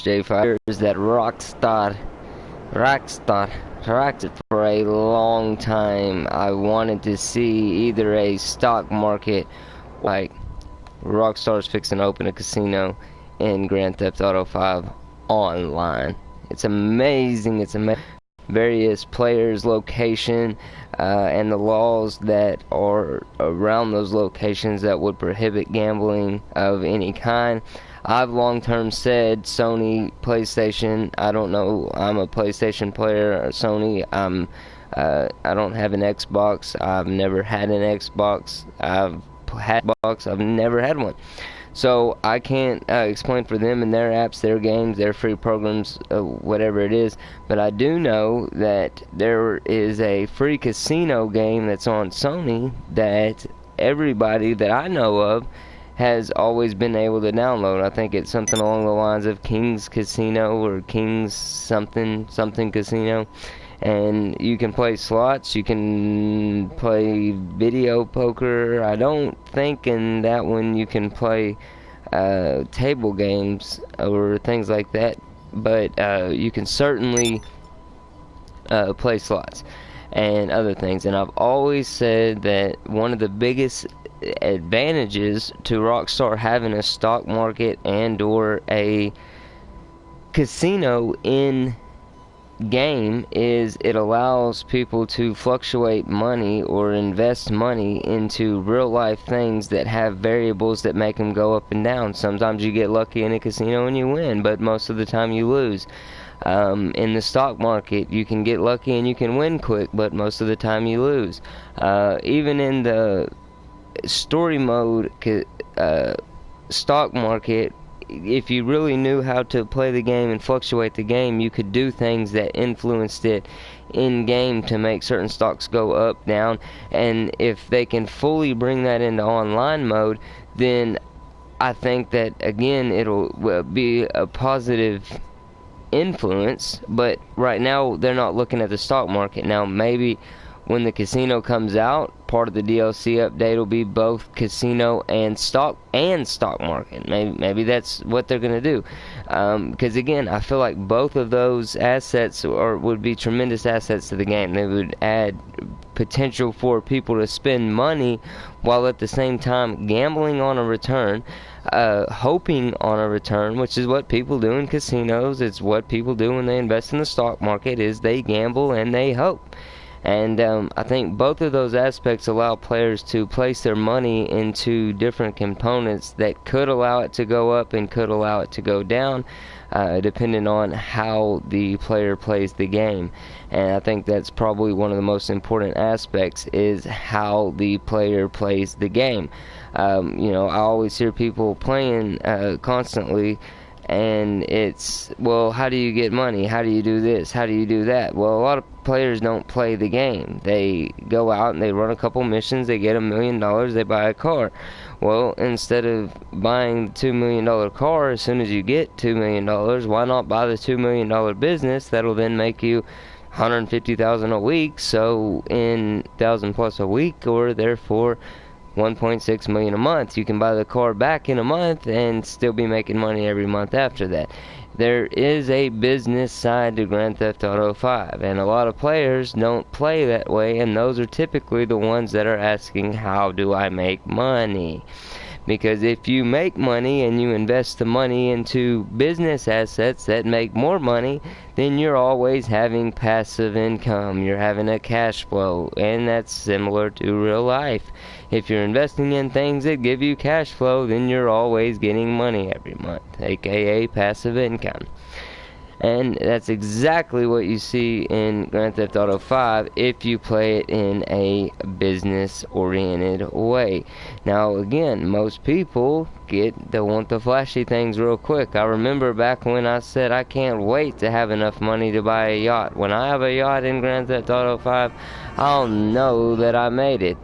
J5 is that Rockstar for a long time. I wanted to see either a stock market, like Rockstar's fixing to open a casino in Grand Theft Auto 5 online. It's amazing. It's amazing. Various players, location, and the laws that are around those locations that would prohibit gambling of any kind. I've long-term said Sony, PlayStation. I don't know. I'm a PlayStation player. Sony. I don't have an Xbox. I've never had an Xbox. I've had Xbox. I've never had one. So I can't explain for them and their apps, their games, their free programs, whatever it is. But I do know that there is a free casino game that's on Sony that everybody that I know of has always been able to download. I think it's something along the lines of King's Casino or King's something Casino. And you can play slots, you can play video poker. I don't think in that one you can play table games or things like that, but you can certainly play slots and other things. And I've always said that one of the biggest advantages to Rockstar having a stock market and or a casino in game is it allows people to fluctuate money or invest money into real life things that have variables that make them go up and down. Sometimes you get lucky in a casino and you win, but most of the time you lose. In the stock market, you can get lucky and you can win quick, but most of the time you lose. Even in the story mode stock market, if you really knew how to play the game and fluctuate the game, you could do things that influenced it in game to make certain stocks go up, down. And if they can fully bring that into online mode, then I think that again it'll be a positive influence. But right now they're not looking at the stock market. Now maybe when the casino comes out, part of the DLC update will be both casino and stock market. Maybe that's what they're going to do. Because again, I feel like both of those assets would be tremendous assets to the game. They would add potential for people to spend money while at the same time gambling on a return, hoping on a return, which is what people do in casinos. It's what people do when they invest in the stock market, is they gamble and they hope. And I think both of those aspects allow players to place their money into different components that could allow it to go up and could allow it to go down, depending on how the player plays the game. And I think that's probably one of the most important aspects, is how the player plays the game. I always hear people playing constantly, and it's, well, how do you get money? How do you do this? How do you do that? Well, a lot of players don't play the game. They go out and they run a couple missions, they get $1 million, they buy a car. Well, instead of buying the $2 million car as soon as you get $2 million, why not buy the $2 million business that'll then make you $150,000 a week, so in $1,000 plus a week, or therefore $1.6 million a month. You can buy the car back in a month and still be making money every month after that. There is a business side to Grand Theft Auto 5, and a lot of players don't play that way, and those are typically the ones that are asking, how do I make money? Because if you make money and you invest the money into business assets that make more money, then you're always having passive income. You're having a cash flow, and that's similar to real life. If you're investing in things that give you cash flow, then you're always getting money every month, aka passive income. And that's exactly what you see in Grand Theft Auto 5 if you play it in a business-oriented way. Now, again, most people they want the flashy things real quick. I remember back when I said I can't wait to have enough money to buy a yacht. When I have a yacht in Grand Theft Auto 5, I'll know that I made it.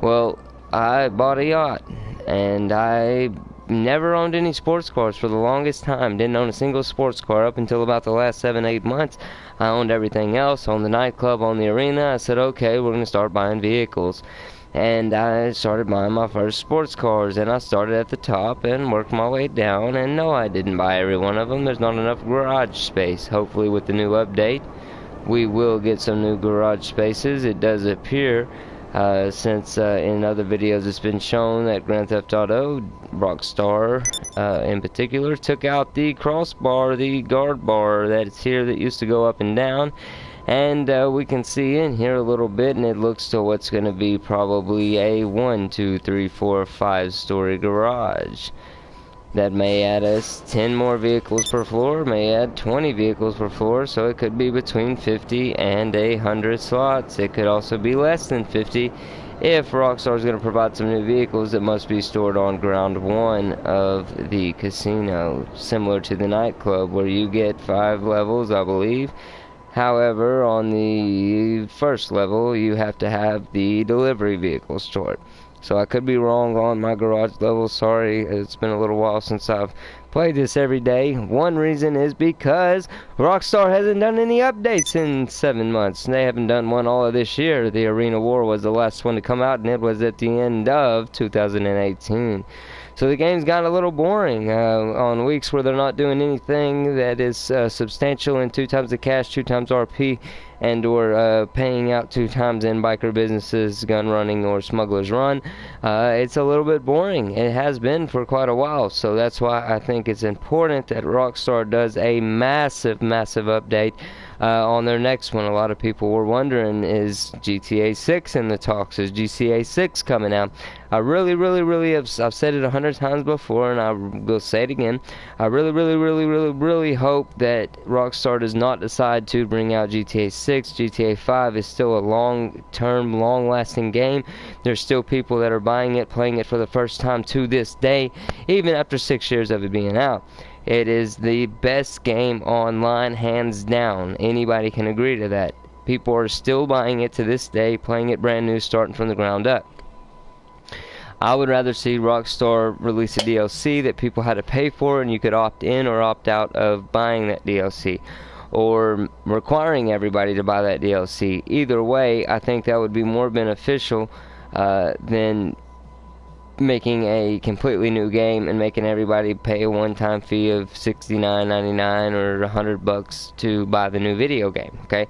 Well, I bought a yacht, and I never owned any sports cars for the longest time. Didn't own a single sports car up until about the last 7-8 months. I owned everything else, owned the nightclub, owned the arena. I said, okay, we're going to start buying vehicles. and I started buying my first sports cars, and I started at the top and worked my way down, and no, I didn't buy every one of them. There's not enough garage space. Hopefully with the new update we will get some new garage spaces. It does appear, since in other videos it's been shown that Grand Theft Auto, Rockstar in particular, took out the crossbar, the guard bar that's here that used to go up and down. And we can see in here a little bit, and it looks to what's going to be probably a 1, 2, 3, 4, 5-story garage. That may add us 10 more vehicles per floor, may add 20 vehicles per floor, so it could be between 50 and 100 slots. It could also be less than 50 if Rockstar is going to provide some new vehicles that must be stored on ground 1 of the casino, similar to the nightclub where you get 5 levels, I believe. However, on the first level, you have to have the delivery vehicle stored. So I could be wrong on my garage level. Sorry, it's been a little while since I've played this every day. One reason is because Rockstar hasn't done any updates in 7 months. They haven't done one all of this year. The Arena War was the last one to come out, and it was at the end of 2018. So the game's got a little boring on weeks where they're not doing anything that is substantial in 2 times the cash, 2 times RP, and or paying out 2 times in biker businesses, gun running, or smugglers run. It's a little bit boring. It has been for quite a while, so that's why I think it's important that Rockstar does a massive update on their next one. A lot of people were wondering, is GTA 6 in the talks? Is GTA 6 coming out? I really have, I've said it 100 times before, and I will say it again. I really hope that Rockstar does not decide to bring out GTA 6. GTA 5 is still a long-term, long-lasting game. There's still people that are buying it, playing it for the first time to this day, even after 6 years of it being out. It is the best game online, hands down. Anybody can agree to that. People are still buying it to this day, playing it brand new, starting from the ground up. I would rather see Rockstar release a DLC that people had to pay for, and you could opt in or opt out of buying that DLC, or requiring everybody to buy that DLC. Either way, I think that would be more beneficial than making a completely new game and making everybody pay a one-time fee of $69.99 or $100 to buy the new video game. Okay.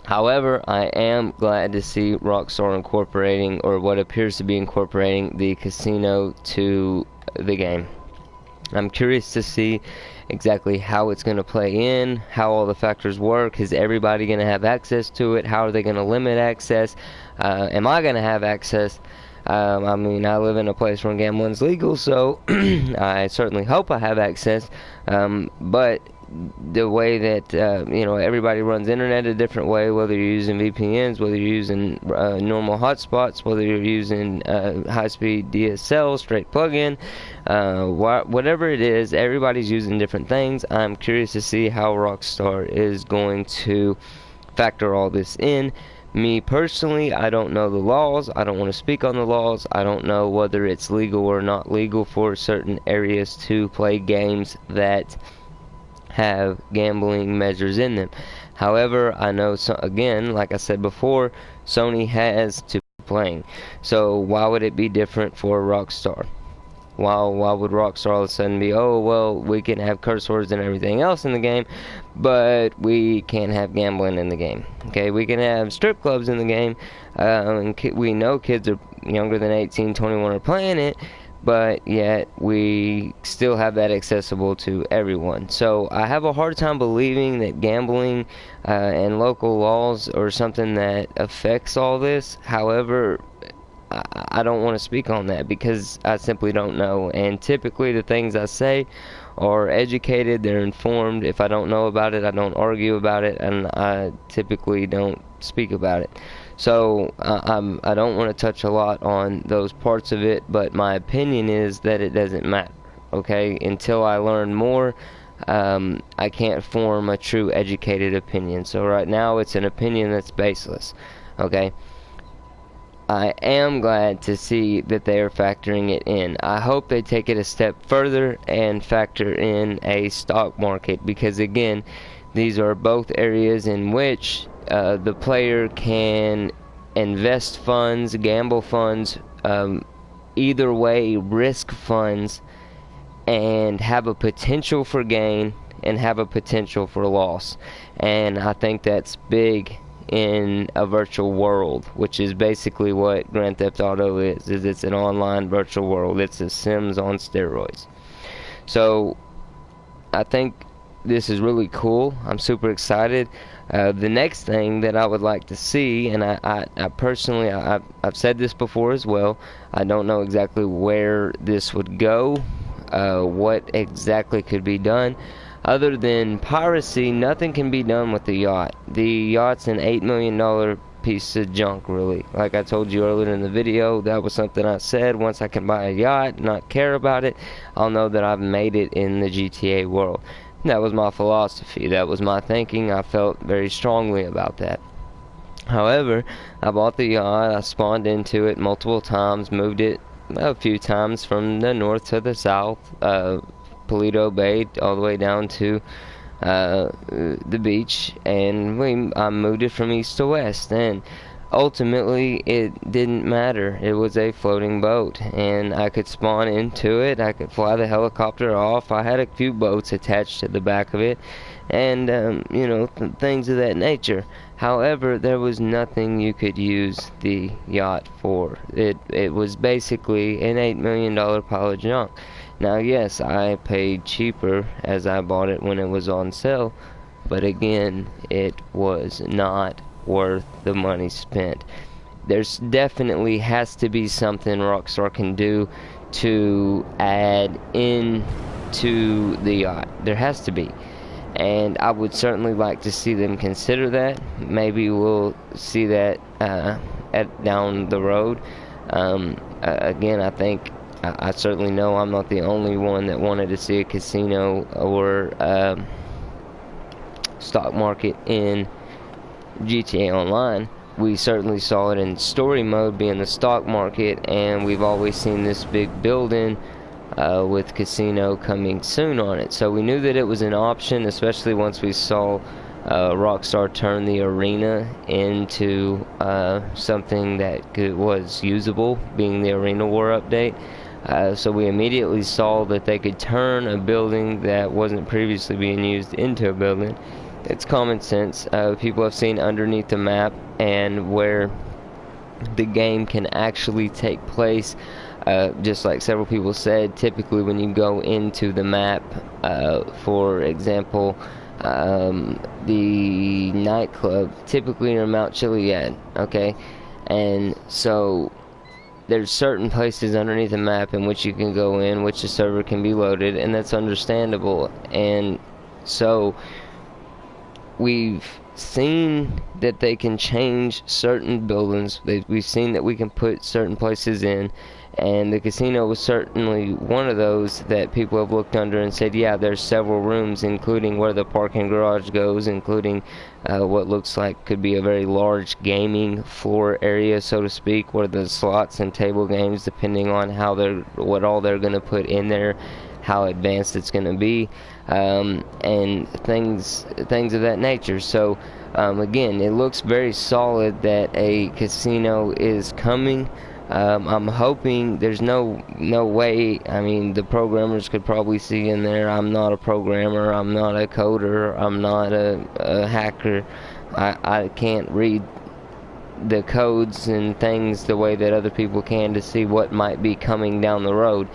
However, I am glad to see Rockstar incorporating, or what appears to be incorporating, the casino to the game. I'm curious to see exactly how it's going to play in, how all the factors work. Is everybody going to have access to it? How are they going to limit access? Am I going to have access? I mean, I live in a place where gambling's legal, so I certainly hope I have access. But the way that everybody runs internet a different way, whether you're using VPNs, whether you're using normal hotspots, whether you're using high-speed DSL, straight plug-in, whatever it is, everybody's using different things. I'm curious to see how Rockstar is going to factor all this in. Me personally, I don't know the laws. I don't want to speak on the laws. I don't know whether it's legal or not legal for certain areas to play games that have gambling measures in them. However, I know, again, like I said before, Sony has to playing. So why would it be different for Rockstar? Why would Rockstar all of a sudden be, oh, well, we can have curse words and everything else in the game, but we can't have gambling in the game? Okay, we can have strip clubs in the game, and we know kids are younger than 18, 21 are playing it, but yet we still have that accessible to everyone. So I have a hard time believing that gambling and local laws are something that affects all this. However, I don't want to speak on that because I simply don't know, and typically the things I say are educated, they're informed. If I don't know about it, I don't argue about it, and I typically don't speak about it. So I don't want to touch a lot on those parts of it, but my opinion is that it doesn't matter. Okay, until I learn more, I can't form a true educated opinion. So right now it's an opinion that's baseless. Okay, I am glad to see that they are factoring it in. I hope they take it a step further and factor in a stock market, because again, these are both areas in which the player can invest funds, gamble funds, either way, risk funds, and have a potential for gain and have a potential for loss. And I think that's big in a virtual world, which is basically what Grand Theft Auto is it's an online virtual world. It's a Sims on steroids. So I think this is really cool. I'm super excited. The next thing that I would like to see, and I personally, I've said this before as well, I don't know exactly where this would go, what exactly could be done. Other than piracy, nothing can be done with the yacht. The yacht's an $8 million piece of junk, really. Like I told you earlier in the video, that was something I said. Once I can buy a yacht, not care about it, I'll know that I've made it in the GTA world. That was my philosophy. That was my thinking. I felt very strongly about that. However, I bought the yacht. I spawned into it multiple times, moved it a few times from the north to the south, Paleto Bay, all the way down to the beach, and I moved it from east to west, and ultimately it didn't matter. It was a floating boat, and I could spawn into it. I could fly the helicopter off. I had a few boats attached to the back of it, and things of that nature. However, there was nothing you could use the yacht for. It was basically an $8 million pile of junk. Now, yes, I paid cheaper as I bought it when it was on sale, but again, it was not worth the money spent. There's definitely has to be something Rockstar can do to add in to the yacht. There has to be. And I would certainly like to see them consider that. Maybe we'll see that down the road. Again, I think I certainly know I'm not the only one that wanted to see a casino or stock market in GTA Online. We certainly saw it in story mode, being the stock market, and we've always seen this big building with casino coming soon on it. So we knew that it was an option, especially once we saw Rockstar turn the arena into something that was usable, being the Arena War update. So we immediately saw that they could turn a building that wasn't previously being used into a building. It's common sense. People have seen underneath the map and where the game can actually take place. Just like several people said, typically when you go into the map, for example, the nightclub, typically near Mount Chiliad, okay? And so there's certain places underneath the map in which you can go in, which the server can be loaded, and that's understandable. And so we've seen that they can change certain buildings. We've seen that we can put certain places in, and the casino was certainly one of those that people have looked under and said, yeah, there's several rooms, including where the parking garage goes, including what looks like could be a very large gaming floor area, so to speak, where the slots and table games, depending on what all they're going to put in there, how advanced it's going to be, and things of that nature. So again, it looks very solid that a casino is coming. I'm hoping there's no way. I mean, the programmers could probably see in there. I'm not a programmer. I'm not a coder. I'm not a hacker. I can't read the codes and things the way that other people can to see what might be coming down the road.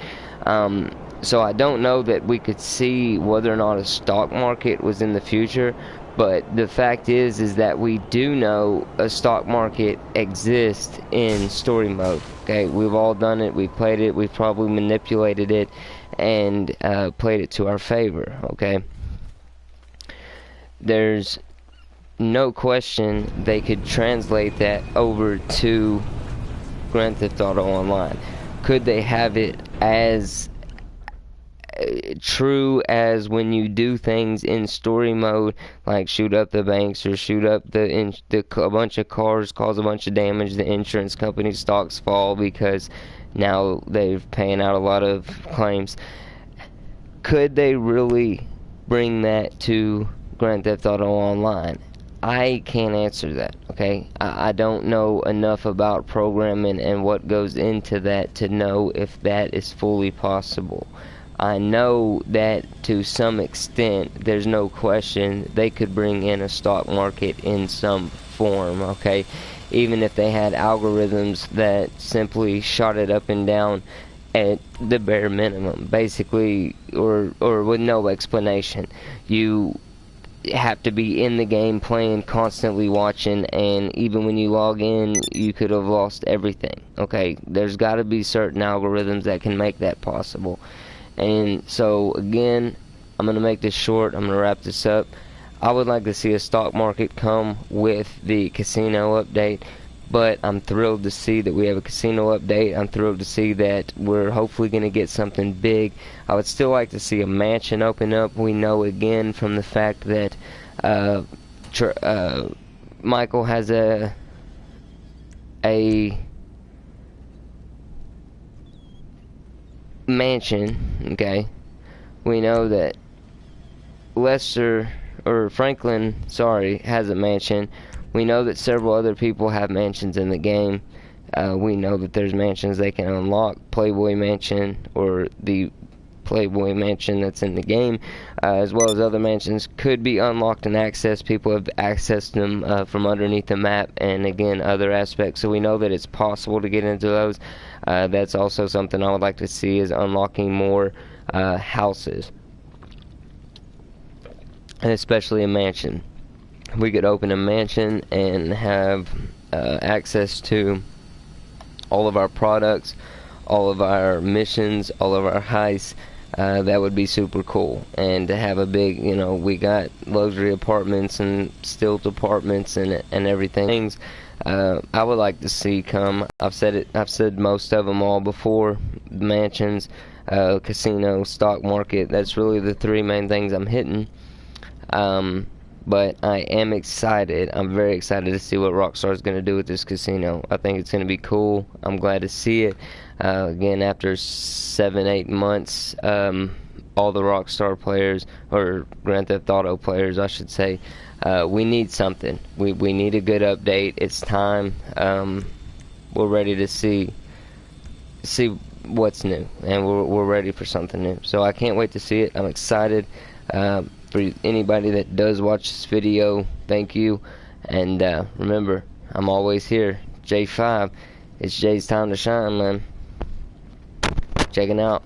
So I don't know that we could see whether or not a stock market was in the future, but the fact is that we do know a stock market exists in story mode. Okay, we've all done it, we've played it, we've probably manipulated it and played it to our favor. Okay, there's no question they could translate that over to Grand Theft Auto Online. Could they have it as true as when you do things in story mode, like shoot up the banks or shoot up a bunch of cars, cause a bunch of damage, the insurance company stocks fall because now they're paying out a lot of claims? Could they really bring that to Grand Theft Auto Online? I can't answer that, okay? I don't know enough about programming and what goes into that to know if that is fully possible. I know that to some extent, there's no question they could bring in a stock market in some form, okay? Even if they had algorithms that simply shot it up and down at the bare minimum, basically, or with no explanation. You have to be in the game playing, constantly watching, and even when you log in, you could have lost everything. Okay, there's got to be certain algorithms that can make that possible. And so again, I'm gonna make this short. I'm gonna wrap this up. I would like to see a stock market come with the casino update, but I'm thrilled to see that we have a casino update. I'm thrilled to see that we're hopefully going to get something big. I would still like to see a mansion open up. We know again from the fact that Michael has a mansion, okay? We know that Lester, or Franklin, sorry, has a mansion. We know that several other people have mansions in the game. We know that there's mansions they can unlock. Playboy Mansion, or the Playboy Mansion that's in the game, as well as other mansions could be unlocked and accessed. People have accessed them from underneath the map, and again, other aspects. So we know that it's possible to get into those. That's also something I would like to see, is unlocking more houses, and especially a mansion. We could open a mansion and have access to all of our products, all of our missions, all of our heists. That would be super cool. And to have a big, we got luxury apartments and stilt apartments and everything. I would like to see come. I've said most of them all before. Mansions, casino, stock market. That's really the three main things I'm hitting. But I am excited. I'm very excited to see what Rockstar is going to do with this casino. I think it's going to be cool. I'm glad to see it. Again, after 7-8 months, all the Rockstar players, or Grand Theft Auto players, I should say, we need something. We need a good update. It's time. We're ready to see what's new, and we're ready for something new. So I can't wait to see it. I'm excited. For anybody that does watch this video, thank you. And remember, I'm always here. J5. It's Jay's time to shine, man. Checking out.